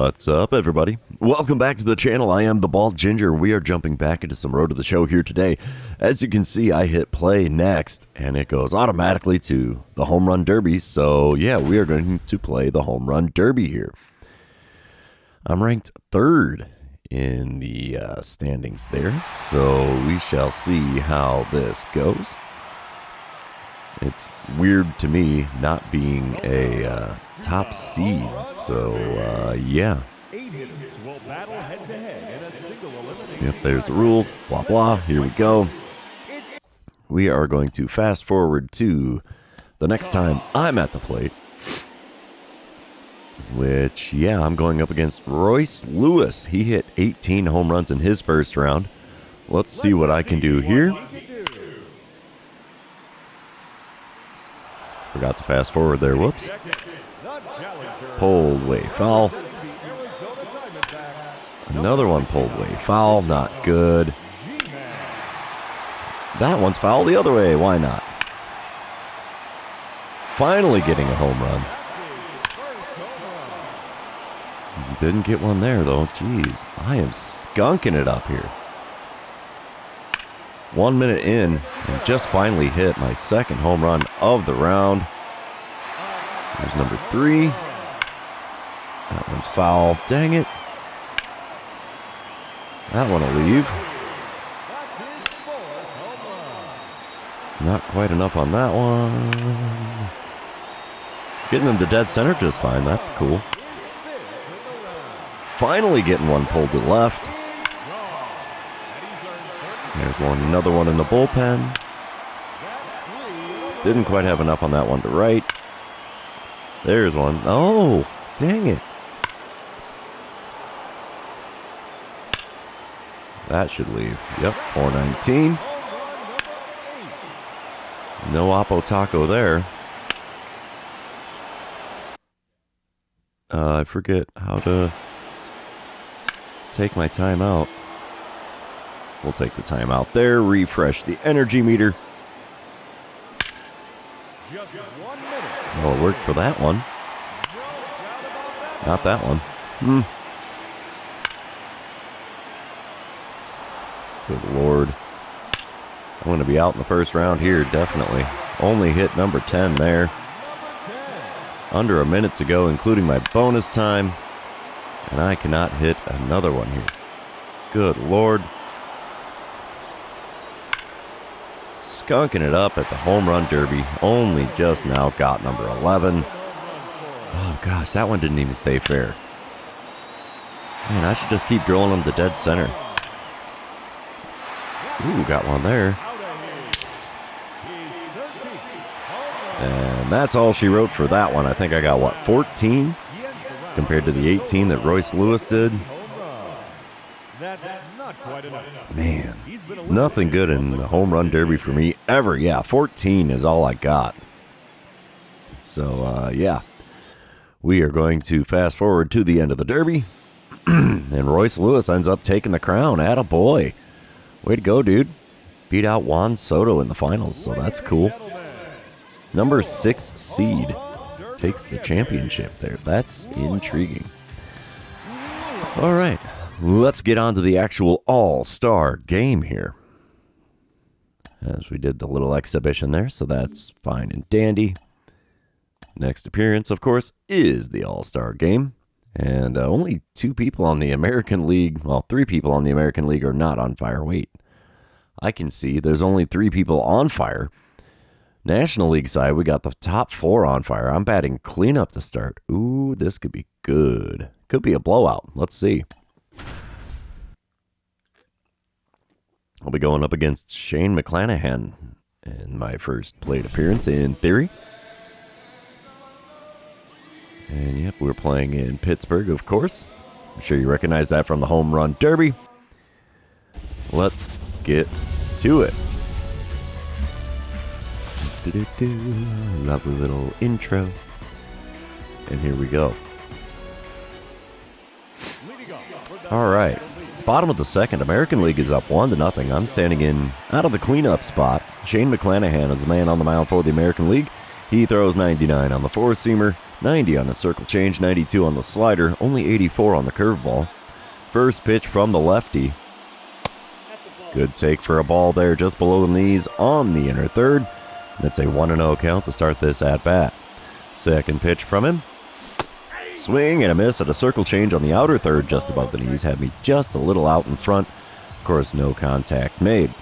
What's up, everybody? Welcome back to the channel. I am the Bald Ginger. We are jumping back into some Road to the Show here today. As you can see, I hit play next, and it goes automatically to the Home Run Derby. So, yeah, we are going to play the Home Run Derby here. I'm ranked third in the standings there, so we shall see how this goes. It's weird to me not being a top seed, so yeah. Yep, there's the rules, blah blah, here we go. We are going to fast forward to the next time I'm at the plate, which, yeah, I'm going up against Royce Lewis. He hit 18 home runs in his first round. Let's see what I can do here. Forgot to fast forward there, whoops. Pulled way foul. Another one pulled way foul, not good. That one's foul the other way, why not? Finally getting a home run. Didn't get one there though, jeez. I am skunking it up here. 1 minute in, and just finally hit my second home run of the round. Here's number 3. That one's foul. Dang it. That one will leave. Not quite enough on that one. Getting them to dead center just fine. That's cool. Finally getting one pulled to the left. There's another one in the bullpen. Didn't quite have enough on that one to right. There's one. Oh, dang it. That should leave. Yep, 419. No Oppo Taco there. I forget how to take my time out. We'll take the time out there, refresh the energy meter. Oh, it worked for that one. Not that one. Good Lord. I'm going to be out in the first round here, definitely. Only hit number 10 there. Under a minute to go, including my bonus time. And I cannot hit another one here. Good Lord. Skunking it up at the Home Run Derby. Only just now got number 11. Oh gosh, that one didn't even stay fair. Man, I should just keep drilling them to dead center. Ooh, got one there. And that's all she wrote for that one. I think I got, what, 14? Compared to the 18 that Royce Lewis did. Man, nothing good in the Home Run Derby for me ever. Yeah, 14 is all I got. So, yeah. We are going to fast forward to the end of the Derby. And Royce Lewis ends up taking the crown. Attaboy. Way to go, dude. Beat out Juan Soto in the finals, so that's cool. Number 6 seed takes the championship there. That's intriguing. All right. Let's get on to the actual all-star game here. As we did the little exhibition there, so that's fine and dandy. Next appearance, of course, is the all-star game. And only 2 people on the American League, well, 3 people on the American League are not on fire. Wait, I can see there's only 3 people on fire. National League side, we got the top 4 on fire. I'm batting cleanup to start. Ooh, this could be good. Could be a blowout. Let's see. I'll be going up against Shane McClanahan in my first plate appearance, in theory. And yep, we're playing in Pittsburgh, of course. I'm sure you recognize that from the Home Run Derby. Let's get to it. Lovely little intro. And here we go. All right. Bottom of the second, American League is up 1-0. I'm standing in out of the cleanup spot. Shane McClanahan is the man on the mound for the American League. He throws 99 on the four-seamer. 90 on the circle change, 92 on the slider, only 84 on the curveball. First pitch from the lefty. Good take for a ball there just below the knees on the inner third. That's a 1-0 count to start this at-bat. Second pitch from him. Swing and a miss at a circle change on the outer third just above the knees. Had me just a little out in front. Of course, no contact made.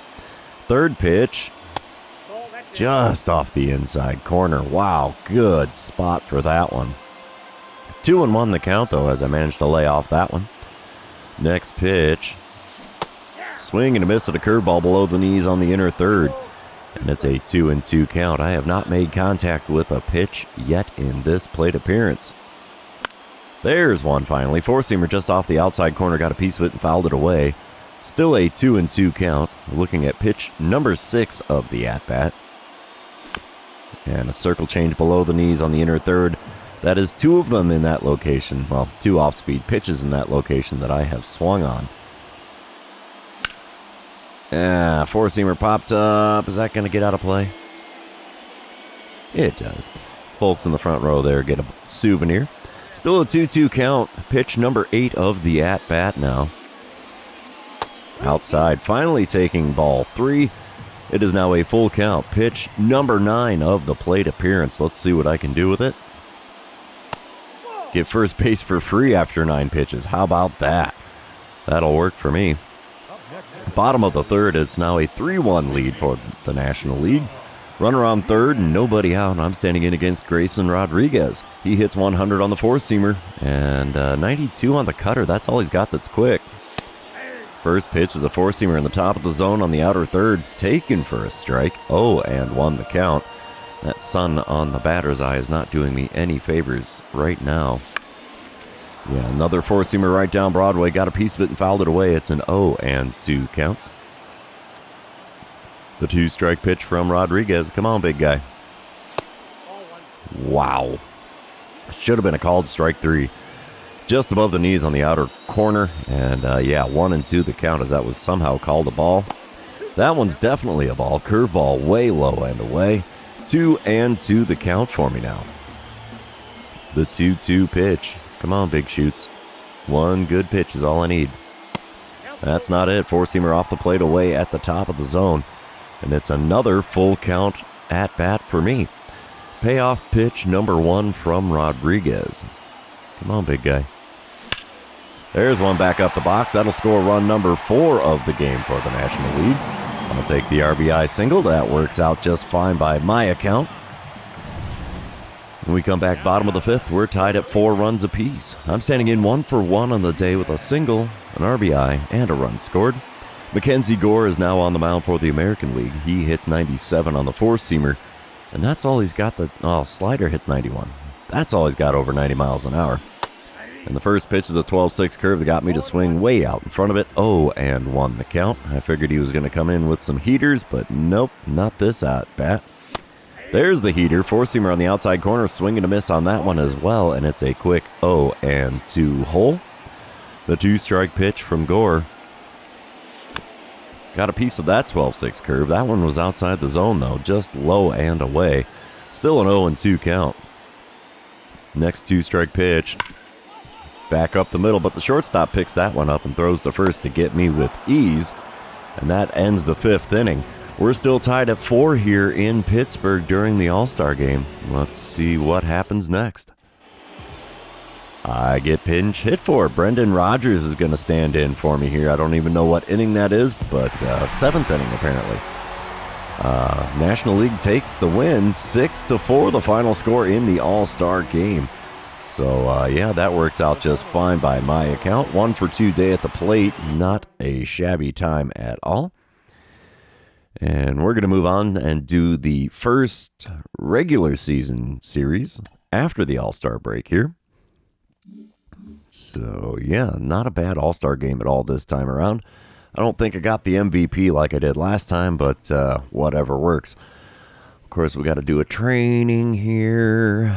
Third pitch. Just off the inside corner. Wow, good spot for that one. 2-1 the count, though, as I managed to lay off that one. Next pitch. Swing and a miss at a curveball below the knees on the inner third. And it's a 2-2 count. I have not made contact with a pitch yet in this plate appearance. There's one finally. Four-seamer just off the outside corner. Got a piece of it and fouled it away. Still a 2-2 count. We're looking at pitch number 6 of the at-bat. And a circle change below the knees on the inner third. That is 2 of them in that location. Well, 2 off-speed pitches in that location that I have swung on. Four-seamer popped up. Is that going to get out of play? It does. Folks in the front row there get a souvenir. Still a 2-2 count. Pitch number 8 of the at-bat now. Outside, finally taking ball 3. It is now a full count. Pitch number 9 of the plate appearance. Let's see what I can do with it. Get first base for free after 9 pitches. How about that? That'll work for me. Bottom of the third, it's now a 3-1 lead for the National League. Runner on third and nobody out. I'm standing in against Grayson Rodriguez. He hits 100 on the four-seamer and 92 on the cutter. That's all he's got that's quick. First pitch is a four-seamer in the top of the zone on the outer third. Taken for a strike. 0-1 the count. That sun on the batter's eye is not doing me any favors right now. Yeah, another four-seamer right down Broadway. Got a piece of it and fouled it away. It's an 0-2 count. The 2-strike pitch from Rodriguez. Come on, big guy. Wow. Should have been a called strike 3. Just above the knees on the outer corner. And, 1-2 the count as that was somehow called a ball. That one's definitely a ball. Curveball way low and away. 2-2 the count for me now. The 2-2 pitch. Come on, big shoots. One good pitch is all I need. That's not it. Four-seamer off the plate away at the top of the zone. And it's another full count at bat for me. Payoff pitch number 1 from Rodriguez. Come on, big guy. There's one back up the box. That'll score run number 4 of the game for the National League. I'm going to take the RBI single. That works out just fine by my account. When we come back bottom of the 5th, we're tied at 4 runs apiece. I'm standing in 1 for 1 on the day with a single, an RBI, and a run scored. Mackenzie Gore is now on the mound for the American League. He hits 97 on the four-seamer, and that's all he's got. Slider hits 91. That's all he's got over 90 miles an hour. And the first pitch is a 12-6 curve that got me to swing way out in front of it. 0-1 the count. I figured he was going to come in with some heaters, but nope, not this at bat. There's the heater. Four-seamer on the outside corner. Swing and a miss on that one as well, and it's a quick 0-2 hole. The 2-strike pitch from Gore. Got a piece of that 12-6 curve. That one was outside the zone, though, just low and away. Still an 0-2 count. Next 2-strike pitch. Back up the middle, but the shortstop picks that one up and throws to first to get me with ease. And that ends the 5th inning. We're still tied at 4 here in Pittsburgh during the All-Star game. Let's see what happens next. I get pinch hit for. Brendan Rodgers is going to stand in for me here. I don't even know what inning that is, but 7th inning apparently. National League takes the win, 6-4 the final score in the All-Star game. So, that works out just fine by my account. 1 for 2 day at the plate. Not a shabby time at all. And we're going to move on and do the first regular season series after the All-Star break here. So, not a bad All-Star game at all this time around. I don't think I got the MVP like I did last time, but whatever works. Of course, we got to do a training here.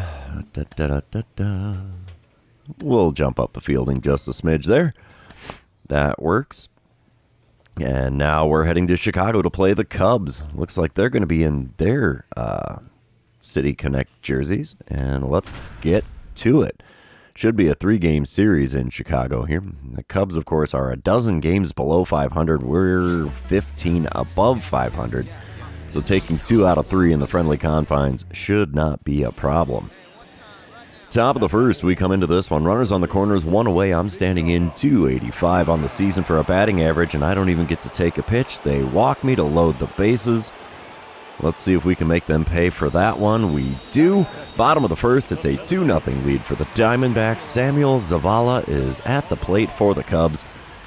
We'll jump up the fielding just a smidge there. That works. And now we're heading to Chicago to play the Cubs. Looks like they're going to be in their City Connect jerseys. And let's get to it. Should be a 3-game series in Chicago here. The Cubs, of course, are a dozen games below 500. We're 15 above 500. So taking 2 out of 3 in the friendly confines should not be a problem. Top of the first, we come into this one. Runners on the corners, 1 away. I'm standing in 285 on the season for a batting average, and I don't even get to take a pitch. They walk me to load the bases. Let's see if we can make them pay for that one. We do. Bottom of the first, it's a 2-0 lead for the Diamondbacks. Samuel Zavala is at the plate for the Cubs.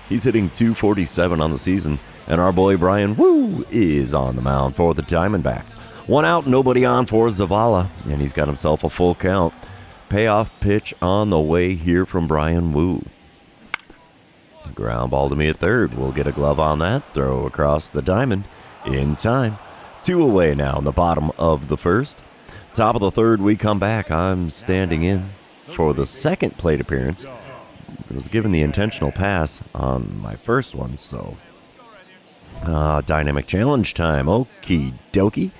He's hitting .247 on the season. And our boy Brian Woo is on the mound for the Diamondbacks. 1 out, nobody on for Zavala, and he's got himself a full count. Payoff pitch on the way here from Brian Woo. Ground ball to me at third. We'll get a glove on that. Throw across the diamond in time. 2 away now in the bottom of the first. Top of the third, we come back. I'm standing in for the second plate appearance. I was given the intentional pass on my first one, so dynamic challenge time. Okie dokie.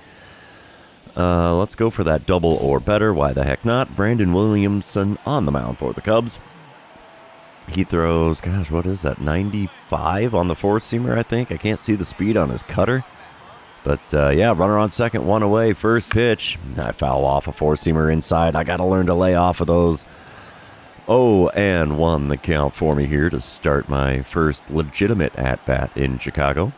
Let's go for that double or better. Why the heck not? Brandon Williamson on the mound for the Cubs. He throws, gosh, what is that, 95 on the 4-seamer, I think? I can't see the speed on his cutter. But, yeah, runner on second, 1 away. First pitch. I foul off a 4-seamer inside. I got to learn to lay off of those. 0-1 the count for me here to start my first legitimate at-bat in Chicago.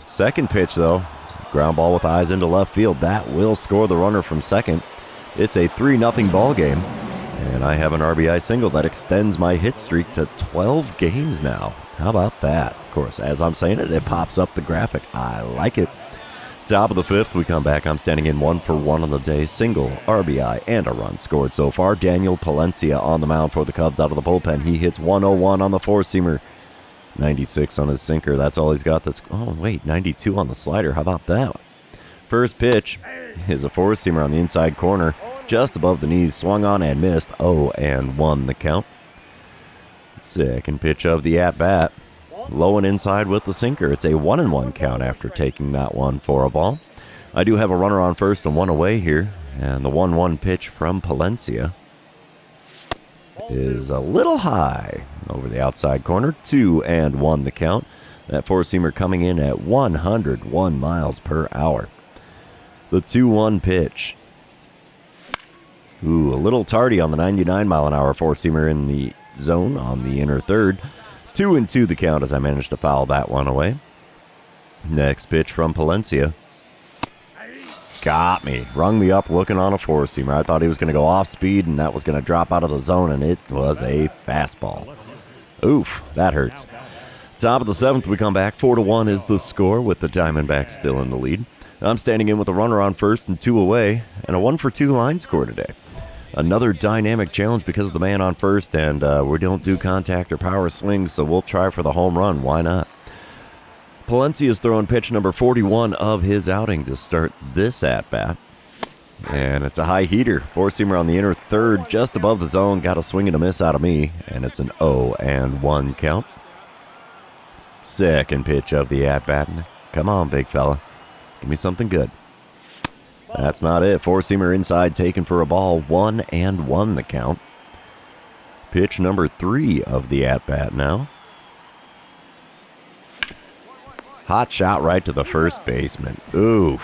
Second pitch, though. Ground ball with eyes into left field. That will score the runner from second. It's a 3-0 ball game. And I have an RBI single that extends my hit streak to 12 games now. How about that? Of course, as I'm saying it, it pops up the graphic. I like it. Top of the fifth, we come back. I'm standing in 1 for 1 on the day. Single, RBI, and a run scored so far. Daniel Palencia on the mound for the Cubs out of the bullpen. He hits 101 on the 4-seamer. 96 on his sinker. That's all he's got. That's 92 on the slider. How about that? First pitch is a 4-seamer on the inside corner, just above the knees. Swung on and missed. 0-1 the count. Second pitch of the at-bat. Low and inside with the sinker. It's a 1-1 count after taking that one for a ball. I do have a runner on first and 1 away here. And the 1-1 pitch from Palencia is a little high over the outside corner. 2-1 the count. That 4-seamer coming in at 101 miles per hour. The 2-1 pitch. Ooh, a little tardy on the 99 mile an hour 4-seamer in the zone on the inner third. 2-2 the count as I managed to foul that one away. Next pitch from Palencia. Got me. Rung me up looking on a 4-seamer. I thought he was going to go off speed and that was going to drop out of the zone, and it was a fastball. Oof, that hurts. Top of the seventh, we come back. 4-1 is the score with the Diamondbacks still in the lead. I'm standing in with a runner on first and 2 away, and a 1-for-2 line score today. Another dynamic challenge because of the man on first, and we don't do contact or power swings, so we'll try for the home run. Why not? Palencia is throwing pitch number 41 of his outing to start this at-bat. And it's a high heater. 4-seamer on the inner third, just above the zone. Got a swing and a miss out of me, and it's an 0-1 count. Second pitch of the at-bat. Come on, big fella. Give me something good. That's not it. 4-seamer inside, taken for a ball. 1-1 the count. Pitch number 3 of the at-bat now. Hot shot right to the first baseman. Oof.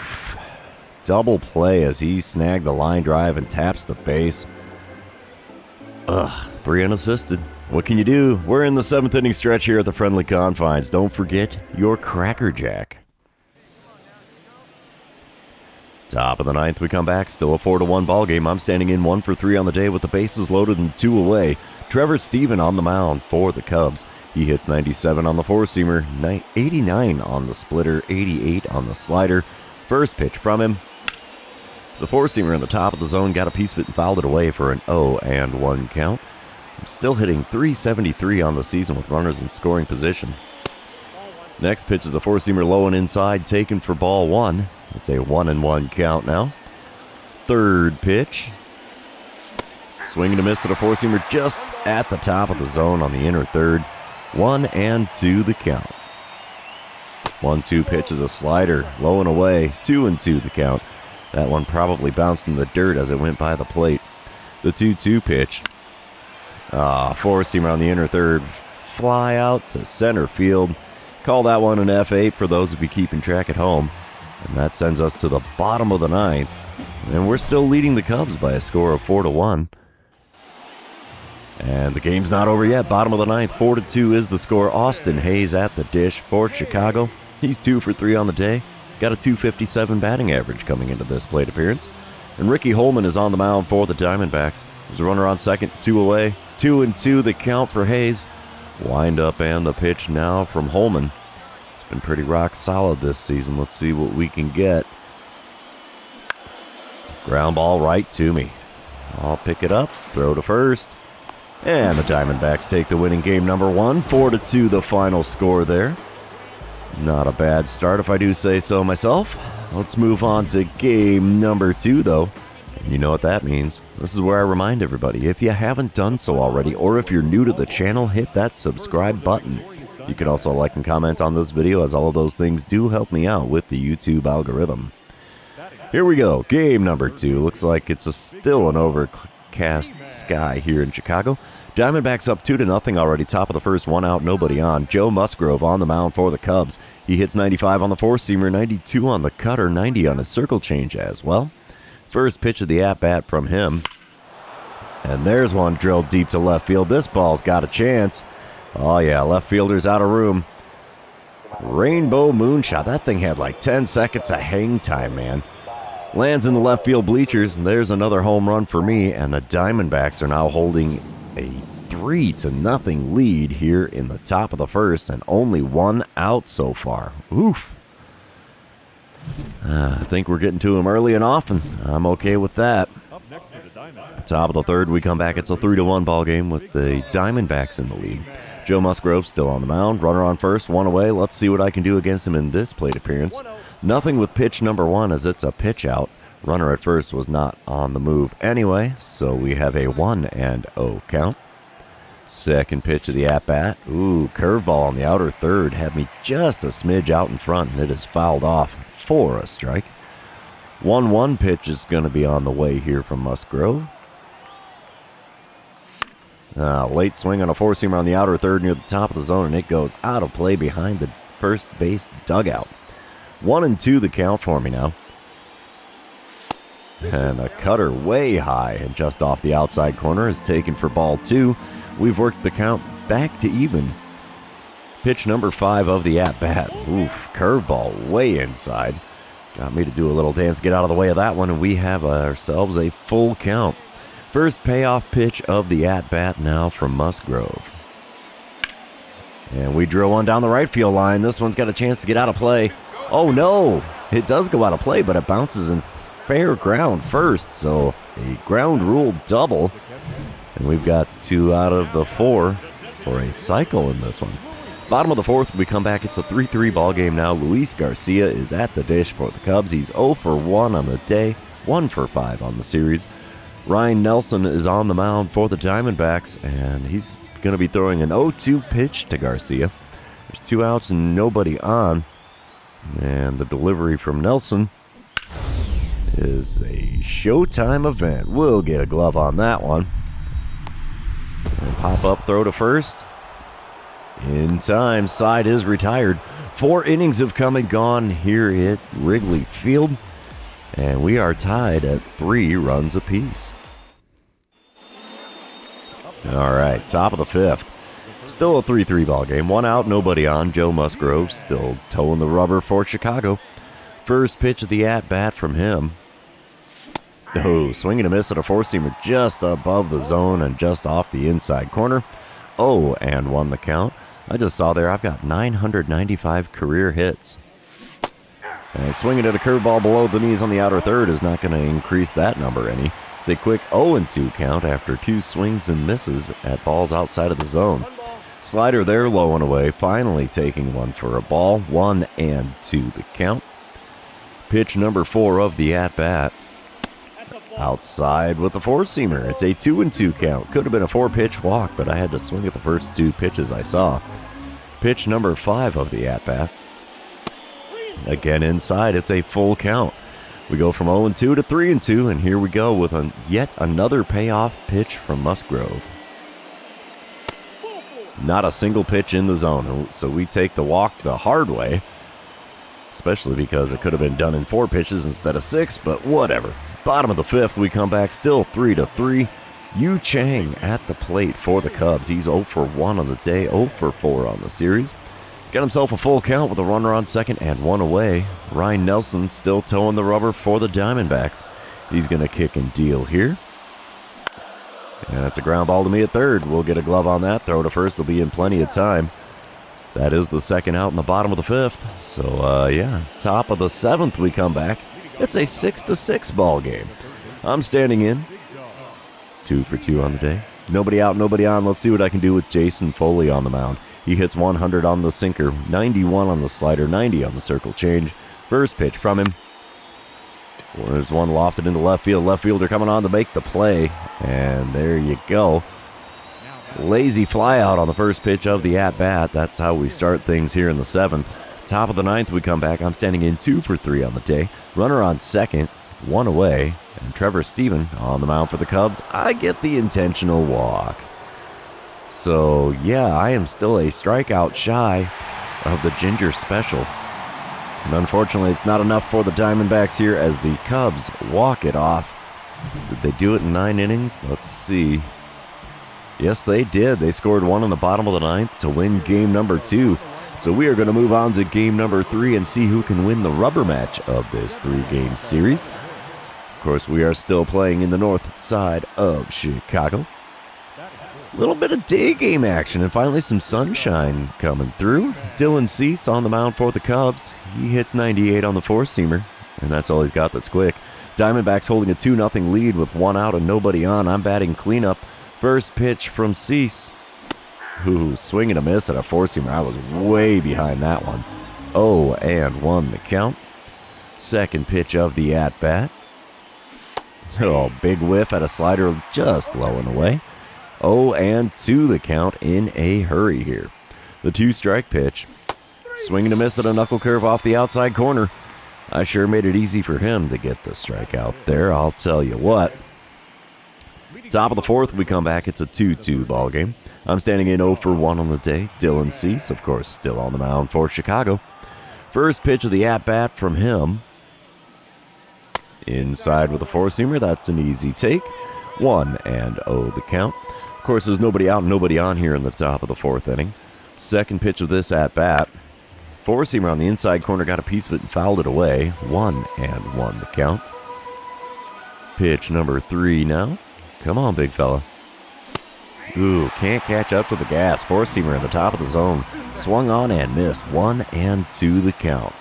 Double play as he snagged the line drive and taps the base. 3 unassisted. What can you do? We're in the 7th inning stretch here at the friendly confines. Don't forget your Cracker Jack. Top of the 9th, we come back. Still a 4-1 ball game. I'm standing in 1 for 3 on the day with the bases loaded and 2 away. Trevor Stephen on the mound for the Cubs. He hits 97 on the 4-seamer, 89 on the splitter, 88 on the slider. First pitch from him. It's a 4-seamer in the top of the zone. Got a piece of it and fouled it away for an 0-1 count. I'm still hitting .373 on the season with runners in scoring position. Next pitch is a 4-seamer low and inside, taken for ball 1. It's a 1-1 count now. Third pitch. Swing and a miss at a 4-seamer just at the top of the zone on the inner third. 1-2 the count. 1-2 pitch is a slider, low and away. 2-2 the count. That one probably bounced in the dirt as it went by the plate. The 2-2 pitch. Four-seamer on the inner third. Fly out to center field. Call that one an F8 for those of you keeping track at home. And that sends us to the bottom of the ninth. And we're still leading the Cubs by a score of 4-1. And the game's not over yet. Bottom of the ninth, 4-2 is the score. Austin Hayes at the dish for Chicago. He's 2 for 3 on the day. Got a .257 batting average coming into this plate appearance. And Ricky Holman is on the mound for the Diamondbacks. There's a runner on second, 2 away. 2-2 the count for Hayes. Wind up and the pitch now from Holman. It's been pretty rock solid this season. Let's see what we can get. Ground ball right to me. I'll pick it up, throw to first. And the Diamondbacks take the winning game number 1. 4-2 the final score there. Not a bad start if I do say so myself. Let's move on to game number 2 though. You know what that means. This is where I remind everybody, if you haven't done so already, or if you're new to the channel, hit that subscribe button. You can also like and comment on this video, as all of those things do help me out with the YouTube algorithm. Here we go, game number 2. Looks like it's still an overcast sky here in Chicago. Diamondbacks up 2-0 already, top of the first, 1 out, nobody on. Joe Musgrove on the mound for the Cubs. He hits 95 on the four-seamer, 92 on the cutter, 90 on a circle change as well. First pitch of the at-bat from him. And there's one drilled deep to left field. This ball's got a chance. Oh yeah, left fielder's out of room. Rainbow moonshot. That thing had like 10 seconds of hang time, man. Lands in the left field bleachers, and there's another home run for me, and the Diamondbacks are now holding a 3-0 lead here in the top of the first, and only 1 out so far. Oof. I think we're getting to him early and often. I'm okay with that. Top of the third, we come back. It's a 3-1 ball game with the Diamondbacks in the lead. Joe Musgrove still on the mound. Runner on first, 1 away. Let's see what I can do against him in this plate appearance. Nothing with pitch number 1, as it's a pitch out. Runner at first was not on the move anyway, so we have a 1-0 count. Second pitch of the at-bat. Ooh, curveball on the outer third. Had me just a smidge out in front, and it is fouled off for a strike. 1-1 pitch is going to be on the way here from Musgrove. Late swing on a four-seamer on the outer third near the top of the zone, and it goes out of play behind the first base dugout. 1-2 the count for me now. And a cutter way high and just off the outside corner is taken for ball 2. We've worked the count back to even. Pitch number 5 of the at-bat. Oof, curveball way inside. Got me to do a little dance, get out of the way of that one, and we have ourselves a full count. First payoff pitch of the at-bat now from Musgrove. And we drill one down the right field line. This one's got a chance to get out of play. Oh no, it does go out of play, but it bounces in fair ground first, so a ground rule double. And we've got 2 out of the 4 for a cycle in this one. Bottom of the fourth, we come back. It's a 3-3 ball game now. Luis Garcia is at the dish for the Cubs. He's 0 for 1 on the day, 1 for 5 on the series. Ryan Nelson is on the mound for the Diamondbacks, and he's going to be throwing an 0-2 pitch to Garcia. There's 2 outs and nobody on. And the delivery from Nelson is a showtime event. We'll get a glove on that one. And pop up, throw to first. In time, side is retired. 4 innings have come and gone here at Wrigley Field. And we are tied at 3 runs apiece. All right, top of the 5th. Still a 3-3 ball game. 1 out, nobody on. Joe Musgrove still towing the rubber for Chicago. First pitch of the at-bat from him. Oh, swing and a miss at a four-seamer just above the zone and just off the inside corner. 0-1 the count. I just saw there I've got 995 career hits. And swinging at a curveball below the knees on the outer third is not going to increase that number any. It's a quick 0-2 count after 2 swings and misses at balls outside of the zone. Slider there low and away, finally taking one for a ball. 1-2 the count. Pitch number 4 of the at-bat. Outside with the four-seamer. It's a 2-2 count. Could have been a 4-pitch walk, but I had to swing at the first 2 pitches I saw. Pitch number 5 of the at-bat. Again inside, it's a full count. We go from 0-2 to 3-2, and here we go with yet another payoff pitch from Musgrove. Not a single pitch in the zone, so we take the walk the hard way, especially because it could have been done in 4 pitches instead of 6, but whatever. Bottom of the 5th, we come back still 3-3. Yu Chang at the plate for the Cubs. He's 0 for 1 on the day, 0 for 4 on the series. He's got himself a full count with a runner on second and 1 away. Ryan Nelson still towing the rubber for the Diamondbacks. He's going to kick and deal here. And it's a ground ball to me at third. We'll get a glove on that. Throw to first will be in plenty of time. That is the second out in the bottom of the 5th. So, yeah, top of the 7th we come back. It's a 6-6 ball game. I'm standing in. 2 for 2 on the day. Nobody out, nobody on. Let's see what I can do with Jason Foley on the mound. He hits 100 on the sinker, 91 on the slider, 90 on the circle change. First pitch from him. There's one lofted into left field. Left fielder coming on to make the play. And there you go. Lazy fly out on the first pitch of the at-bat. That's how we start things here in the 7th. Top of the 9th we come back. I'm standing in 2 for 3 on the day. Runner on second, 1 away. And Trevor Stephen on the mound for the Cubs. I get the intentional walk. So, yeah, I am still a strikeout shy of the Ginger Special. And unfortunately, it's not enough for the Diamondbacks here as the Cubs walk it off. Did they do it in 9 innings? Let's see. Yes, they did. They scored 1 in the bottom of the 9th to win game number 2. So we are going to move on to game number 3 and see who can win the rubber match of this 3-game series. Of course, we are still playing in the north side of Chicago. A little bit of day game action and finally some sunshine coming through. Dylan Cease on the mound for the Cubs. He hits 98 on the four-seamer, and that's all he's got that's quick. Diamondbacks holding a 2-0 lead with 1 out and nobody on. I'm batting cleanup. First pitch from Cease. Ooh, swing and a miss at a four-seamer. I was way behind that one. 0-1 the count. Second pitch of the at-bat. Oh, big whiff at a slider just low and away. 0-2 the count in a hurry here. The 2-strike pitch. Swing and a miss at a knuckle curve off the outside corner. I sure made it easy for him to get the strikeout there, I'll tell you what. Top of the 4th, we come back. It's a 2-2 ball game. I'm standing in 0 for 1 on the day. Dylan Cease, of course, still on the mound for Chicago. First pitch of the at-bat from him. Inside with a four-seamer. That's an easy take. 1-0 the count. Of course, there's nobody out and nobody on here in the top of the 4th inning. Second pitch of this at-bat. Four-seamer on the inside corner, got a piece of it and fouled it away. 1-1 the count. Pitch number 3 now. Come on, big fella. Ooh, can't catch up to the gas. Four-seamer in the top of the zone. Swung on and missed. 1-2 the count.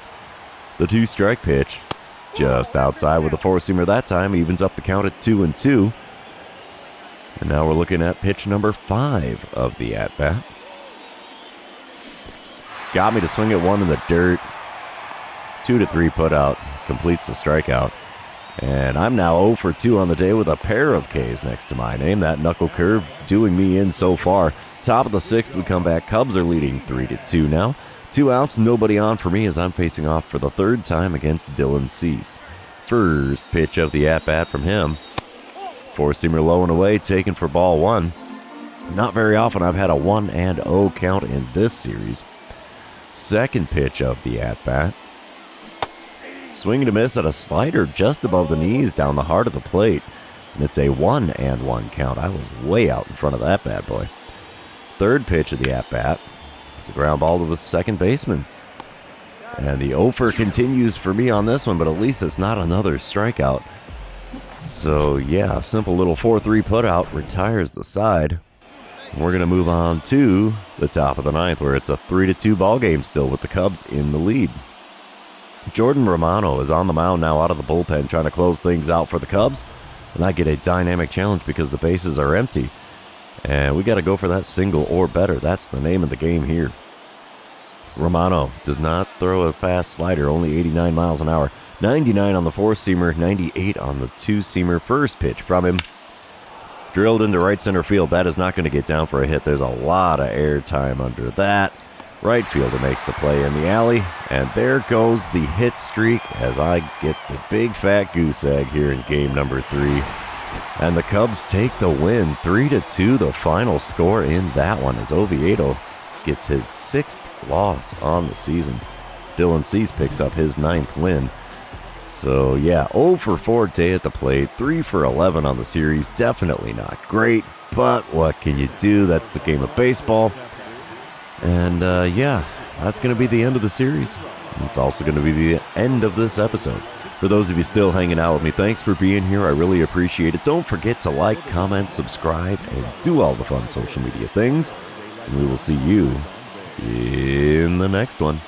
The 2-strike pitch. Just outside with a four-seamer that time. Evens up the count at 2-2. And now we're looking at pitch number 5 of the at-bat. Got me to swing at 1 in the dirt. 2-3 put out. Completes the strikeout. And I'm now 0 for 2 on the day with a pair of Ks next to my name. That knuckle curve doing me in so far. Top of the 6th, we come back. Cubs are leading 3-2 now. 2 outs, nobody on for me as I'm facing off for the 3rd time against Dylan Cease. First pitch of the at-bat from him. Four-seamer low and away, taken for ball 1. Not very often I've had a 1-0 count in this series. Second pitch of the at-bat. Swing and a miss at a slider just above the knees down the heart of the plate. And it's a 1-1 count. I was way out in front of that bad boy. Third pitch of the at-bat. It's a ground ball to the second baseman. And the offer continues for me on this one, but at least it's not another strikeout. So, yeah, a simple little 4-3 putout retires the side. And we're going to move on to the top of the 9th, where it's a 3-2 ball game still with the Cubs in the lead. Jordan Romano is on the mound now out of the bullpen trying to close things out for the Cubs. And I get a dynamic challenge because the bases are empty. And we got to go for that single or better. That's the name of the game here. Romano does not throw a fast slider, only 89 miles an hour. 99 on the four-seamer, 98 on the two-seamer. First pitch from him. Drilled into right center field. That is not going to get down for a hit. There's a lot of air time under that. Right fielder makes the play in the alley, and there goes the hit streak as I get the big fat goose egg here in game number 3. And the Cubs take the win, 3-2, the final score in that one, as Oviedo gets his 6th loss on the season. Dylan Cease picks up his 9th win. So yeah, 0 for 4 day at the plate, 3 for 11 on the series. Definitely not great, but what can you do? That's the game of baseball. And yeah, that's going to be the end of the series. It's also going to be the end of this episode. For those of you still hanging out with me, thanks for being here. I really appreciate it. Don't forget to like, comment, subscribe, and do all the fun social media things. And we will see you in the next one.